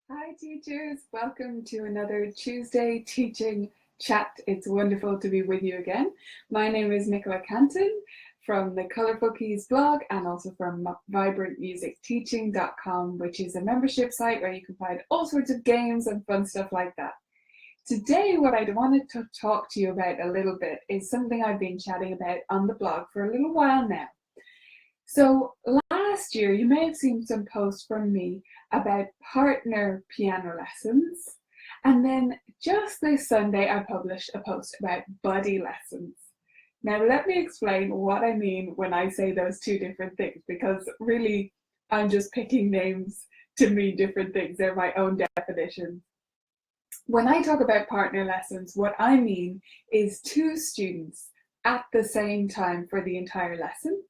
Hi teachers, welcome to another Tuesday teaching chat. It's wonderful to be with you again. My name is Nicola Canton from the Colourful Keys blog and also from vibrantmusicteaching.com, which is a membership site where you can find all sorts of games and fun stuff like that. Today, what I wanted to talk to you about a little bit is something I've been chatting about on the blog for a little while now. So last year, you may have seen some posts from me about partner piano lessons. And then just this Sunday, I published a post about buddy lessons. Now, let me explain what I mean when I say those two different things, because really, I'm just picking names to mean different things. They're my own definitions. When I talk about partner lessons, what I mean is two students at the same time for the entire lesson.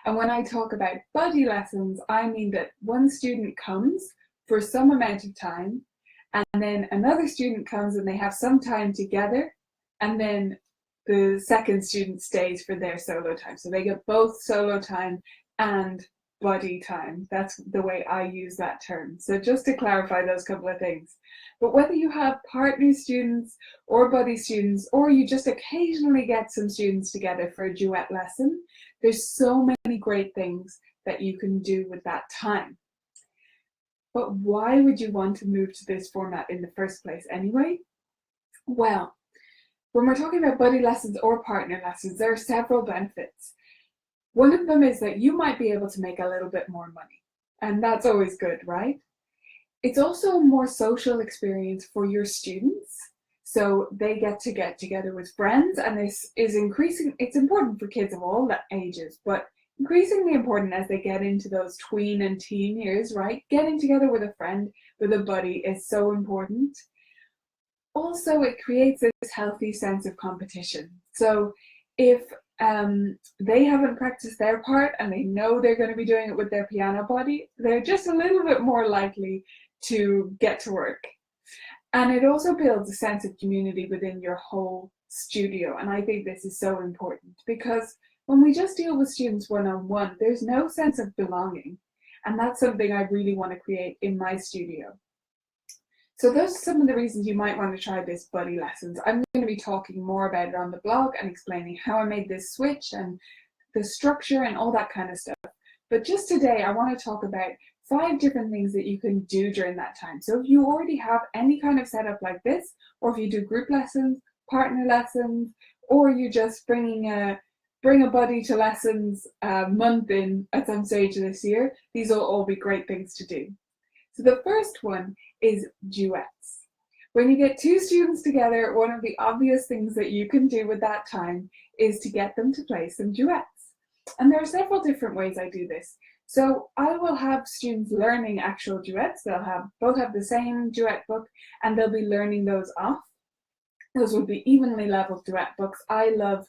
And when I talk about buddy lessons, I mean that one student comes for some amount of time, and then another student comes and they have some time together, and then the second student stays for their solo time. So they get both solo time and buddy time. That's the way I use that term. So just to clarify those couple of things. But whether you have partner students or buddy students, or you just occasionally get some students together for a duet lesson, there's so many great things that you can do with that time. But why would you want to move to this format in the first place anyway? Well, when we're talking about buddy lessons or partner lessons, there are several benefits. One of them is that you might be able to make a little bit more money, and that's always good, right? It's also a more social experience for your students. So they get together with friends, and this is increasing. It's important for kids of all ages, but increasingly important as they get into those tween and teen years, right? Getting together with a friend, with a buddy is so important. Also, it creates this healthy sense of competition. So if they haven't practiced their part and they know they're going to be doing it with their piano buddy, they're just a little bit more likely to get to work. And it also builds a sense of community within your whole studio. And I think this is so important because when we just deal with students one-on-one, there's no sense of belonging. And that's something I really want to create in my studio. So those are some of the reasons you might want to try this buddy lessons. I'm going to be talking more about it on the blog and explaining how I made this switch and the structure and all that kind of stuff. But just today, I want to talk about 5 different things that you can do during that time. So if you already have any kind of setup like this, or if you do group lessons, partner lessons, or you just bring a buddy to lessons a month in at some stage this year, these will all be great things to do. So the first one is duets. When you get 2 students together, one of the obvious things that you can do with that time is to get them to play some duets. And there are several different ways I do this. So I will have students learning actual duets. They'll both have the same duet book and they'll be learning those off. Those will be evenly leveled duet books. I love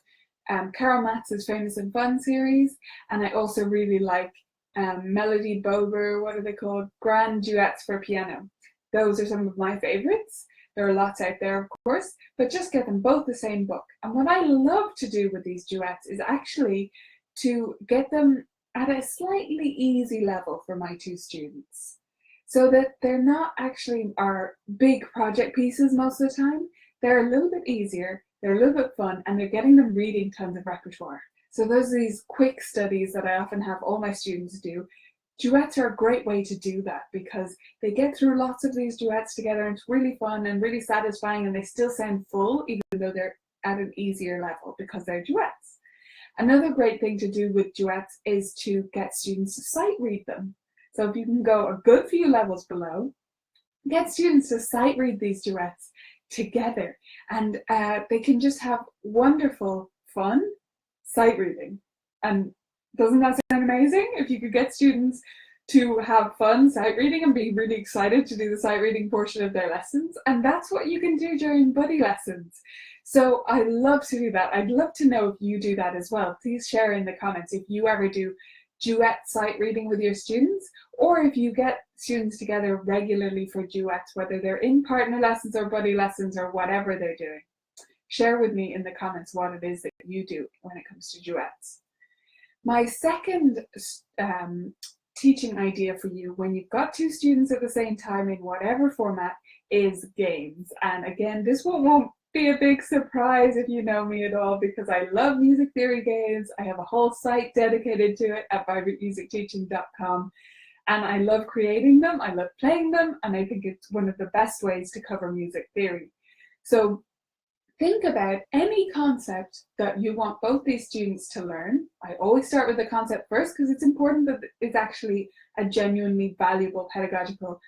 Carol Matz's Famous and Fun series, and I also really like Melody Bober, what are they called? Grand Duets for Piano. Those are some of my favorites. There are lots out there, of course, but just get them both the same book. And what I love to do with these duets is actually to get them at a slightly easy level for my 2 students, so that they're not actually our big project pieces most of the time. They're a little bit easier, they're a little bit fun, and they're getting them reading tons of repertoire. So those are these quick studies that I often have all my students do. Duets are a great way to do that because they get through lots of these duets together and it's really fun and really satisfying, and they still sound full even though they're at an easier level because they're duets. Another great thing to do with duets is to get students to sight read them. So if you can go a good few levels below, get students to sight read these duets together, and they can just have wonderful fun sight reading. And doesn't that sound amazing? If you could get students to have fun sight reading and be really excited to do the sight reading portion of their lessons. And that's what you can do during buddy lessons. So I love to do that. I'd love to know if you do that as well. Please share in the comments if you ever do duet sight reading with your students, or if you get students together regularly for duets, whether they're in partner lessons or buddy lessons or whatever they're doing. Share with me in the comments what it is that you do when it comes to duets. My second teaching idea for you when you've got two students at the same time in whatever format is games. And again, this one won't be a big surprise if you know me at all, because I love music theory games. I have a whole site dedicated to it at vibrantmusicteaching.com. And I love creating them, I love playing them, and I think it's one of the best ways to cover music theory. So think about any concept that you want both these students to learn. I always start with the concept first because it's important that it's actually a genuinely valuable pedagogical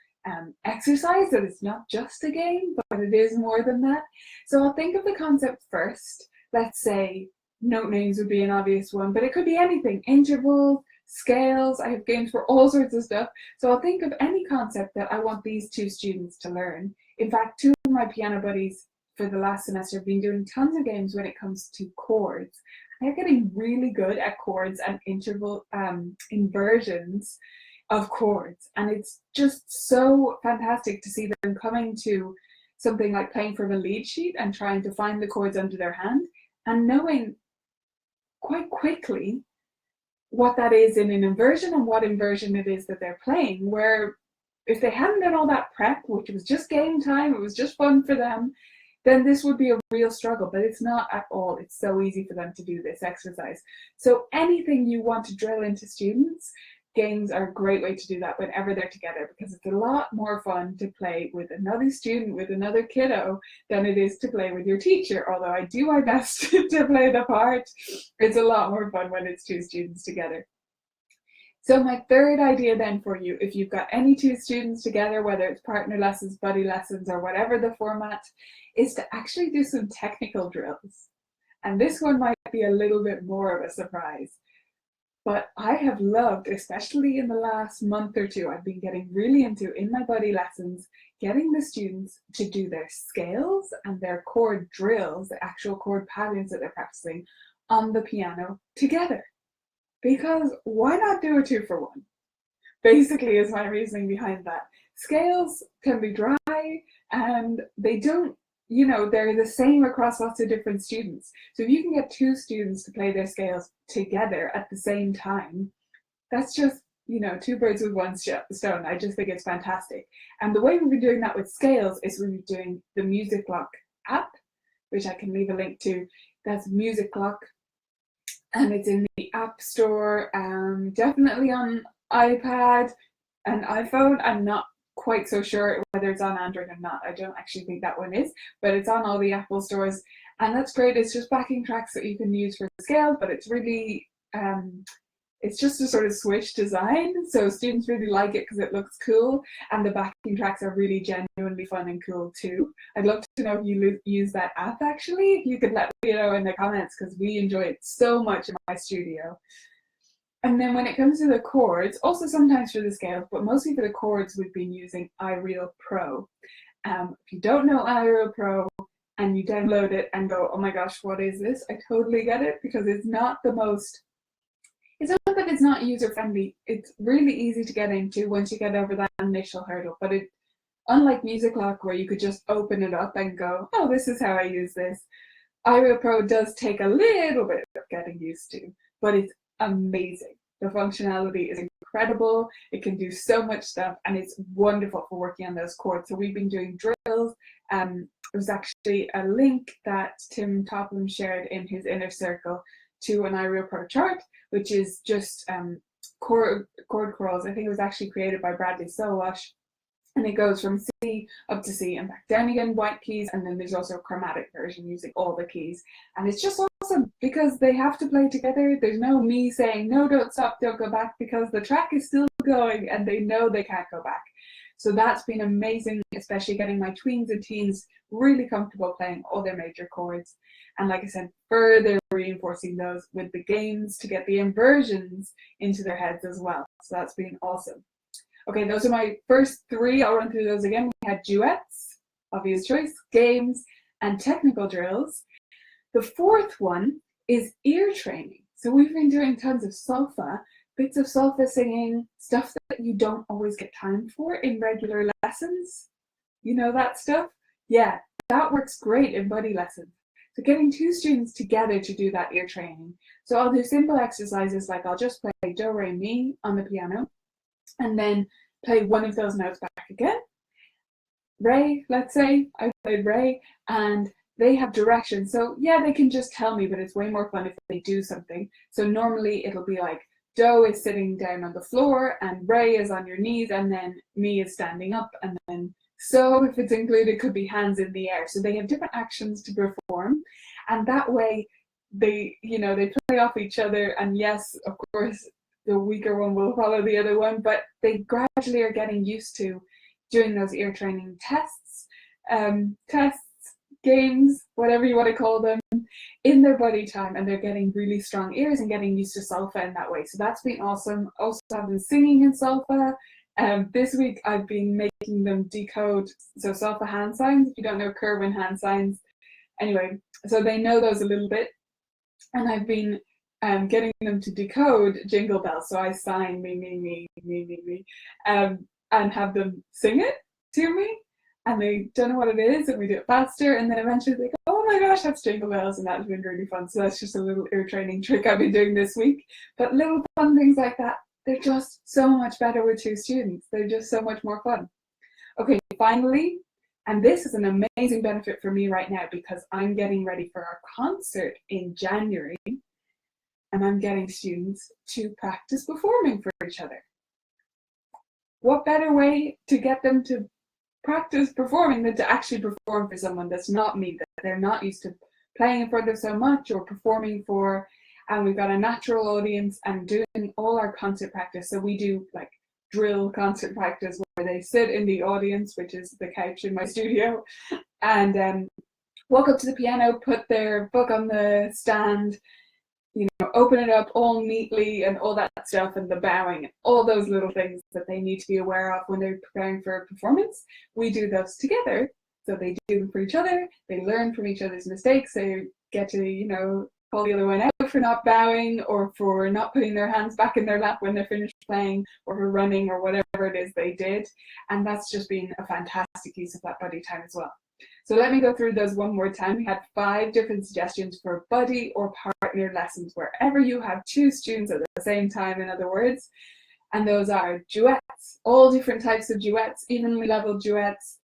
exercise, that it's not just a game, but it is more than that. So I'll think of the concept first. Let's say note names would be an obvious one, but it could be anything, intervals, scales. I have games for all sorts of stuff. So I'll think of any concept that I want these two students to learn. In fact, two of my piano buddies for the last semester have been doing tons of games when it comes to chords. They're getting really good at chords and interval inversions of chords. And it's just so fantastic to see them coming to something like playing from a lead sheet and trying to find the chords under their hand and knowing quite quickly what that is in an inversion and what inversion it is that they're playing, where if they hadn't done all that prep, which was just game time, it was just fun for them, then this would be a real struggle, but it's not at all. It's so easy for them to do this exercise. So anything you want to drill into students, games are a great way to do that whenever they're together, because it's a lot more fun to play with another student, with another kiddo, than it is to play with your teacher. Although I do my best to play the part, it's a lot more fun when it's two students together. So my third idea then for you, if you've got any two students together, whether it's partner lessons, buddy lessons, or whatever the format, is to actually do some technical drills. And this one might be a little bit more of a surprise. But I have loved, especially in the last month or two, I've been getting really into, in my buddy lessons, getting the students to do their scales and their chord drills, the actual chord patterns that they're practicing on the piano together. Because why not do a 2-for-1? Basically is my reasoning behind that. Scales can be dry and they don't, they're the same across lots of different students. So if you can get two students to play their scales together at the same time, that's just, two birds with one stone. I just think it's fantastic. And the way we've been doing that with scales is we've been doing the Music Clock app, which I can leave a link to. That's Music Clock. And it's in the App Store, definitely on iPad and iPhone. I'm not quite so sure whether it's on Android or not. I don't actually think that one is, but it's on all the Apple stores. And that's great. It's just backing tracks that you can use for scales, but it's really, it's just a sort of switch design. So students really like it because it looks cool. And the backing tracks are really genuinely fun and cool too. I'd love to know if you use that app actually. If you could let me know in the comments, because we enjoy it so much in my studio. And then when it comes to the chords, also sometimes for the scales, but mostly for the chords, we've been using iReal Pro. If you don't know iReal Pro and you download it and go, oh my gosh, what is this? I totally get it, because it's not the most, it's not that it's not user-friendly. It's really easy to get into once you get over that initial hurdle. But it, unlike Music Clock, where you could just open it up and go, oh, this is how I use this, iReal Pro does take a little bit of getting used to, but it's amazing. The functionality is incredible. It can do so much stuff, and it's wonderful for working on those chords. So we've been doing drills. There was actually a link that Tim Topham shared in his inner circle to an iReal Pro chart, which is just chord crawls. I think it was actually created by Bradley Solwash, and it goes from C up to C and back down again, white keys, and then there's also a chromatic version using all the keys. And it's just awesome because they have to play together. There's no me saying, no, don't stop, don't go back, because the track is still going and they know they can't go back. So that's been amazing, especially getting my tweens and teens really comfortable playing all their major chords. And like I said, further reinforcing those with the games to get the inversions into their heads as well. So that's been awesome. Okay, those are my first three. I'll run through those again. We had duets, obvious choice, games, and technical drills. The fourth one is ear training. So we've been doing tons of solfa, bits of solfa singing, stuff that you don't always get time for in regular lessons. You know that stuff? Yeah, that works great in buddy lessons. So getting two students together to do that ear training. So I'll do simple exercises like I'll just play do, re, mi on the piano. and then play one of those notes back again. Ray, let's say I played Ray, and they have direction. So yeah, they can just tell me, but it's way more fun if they do something. So normally it'll be like Do is sitting down on the floor and Ray is on your knees, and then me is standing up, and then So if it's included, could be hands in the air. So they have different actions to perform, and that way they play off each other. And yes, of course, the weaker one will follow the other one, but they gradually are getting used to doing those ear training tests, games, whatever you want to call them, in their buddy time, and they're getting really strong ears and getting used to solfa in that way. So that's been awesome. Also have them singing in solfa. This week I've been making them decode solfa hand signs. If you don't know Kerwin hand signs, anyway, so they know those a little bit, and I've been getting them to decode Jingle Bells. So I sign me, me, me, me, me, me, and have them sing it to me, and they don't know what it is, and we do it faster, and then eventually they go, oh my gosh, that's Jingle Bells, and that's been really fun. So that's just a little ear training trick I've been doing this week. But little fun things like that, they're just so much better with two students. They're just so much more fun. Okay, finally, and this is an amazing benefit for me right now because I'm getting ready for our concert in January, and I'm getting students to practice performing for each other. What better way to get them to practice performing than to actually perform for someone that's not me, that they're not used to playing in front of so much or performing for, and we've got a natural audience and doing all our concert practice. So we do like drill concert practice where they sit in the audience, which is the couch in my studio, and walk up to the piano, put their book on the stand, open it up all neatly and all that stuff, and the bowing, all those little things that they need to be aware of when they're preparing for a performance. We do those together. So they do them for each other. They learn from each other's mistakes. They get to, call the other one out for not bowing or for not putting their hands back in their lap when they're finished playing, or for running, or whatever it is they did. And that's just been a fantastic use of that buddy time as well. So let me go through those one more time. We had 5 different suggestions for buddy or partner lessons, wherever you have 2 students at the same time, in other words. And those are duets, all different types of duets, evenly leveled duets,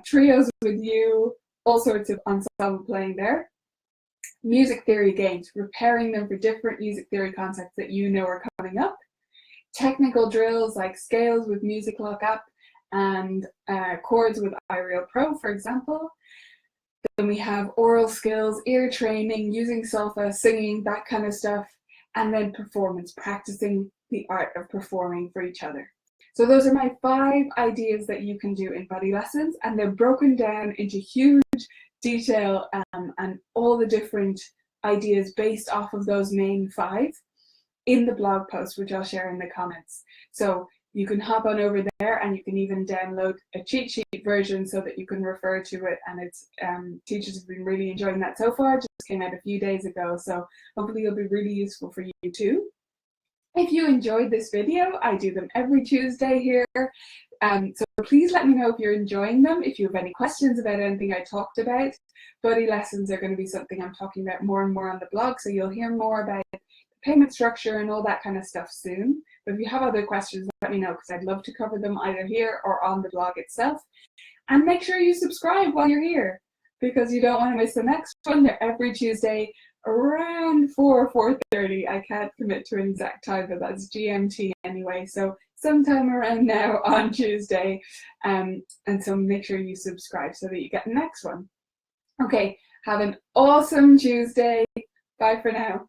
trios with you, all sorts of ensemble playing there. Music theory games, preparing them for different music theory concepts that are coming up. Technical drills like scales with Music Lookup and chords with iReal Pro, for example. Then we have oral skills, ear training, using solfa, singing, that kind of stuff, and then performance, practicing the art of performing for each other. So those are my 5 ideas that you can do in buddy lessons, and they're broken down into huge detail and all the different ideas based off of those main 5 in the blog post, which I'll share in the comments. So you can hop on over there, and you can even download a cheat sheet version so that you can refer to it. And it's teachers have been really enjoying that so far. It just came out a few days ago, so hopefully it'll be really useful for you too. If you enjoyed this video, I do them every Tuesday here. So please let me know if you're enjoying them. If you have any questions about anything I talked about, buddy lessons are going to be something I'm talking about more and more on the blog, so you'll hear more about the payment structure and all that kind of stuff soon. But if you have other questions, let me know, because I'd love to cover them either here or on the blog itself. And make sure you subscribe while you're here, because you don't want to miss the next one. They're every Tuesday around 4:30. I can't commit to an exact time, but that's GMT anyway. So sometime around now on Tuesday. And so make sure you subscribe so that you get the next one. Okay, have an awesome Tuesday. Bye for now.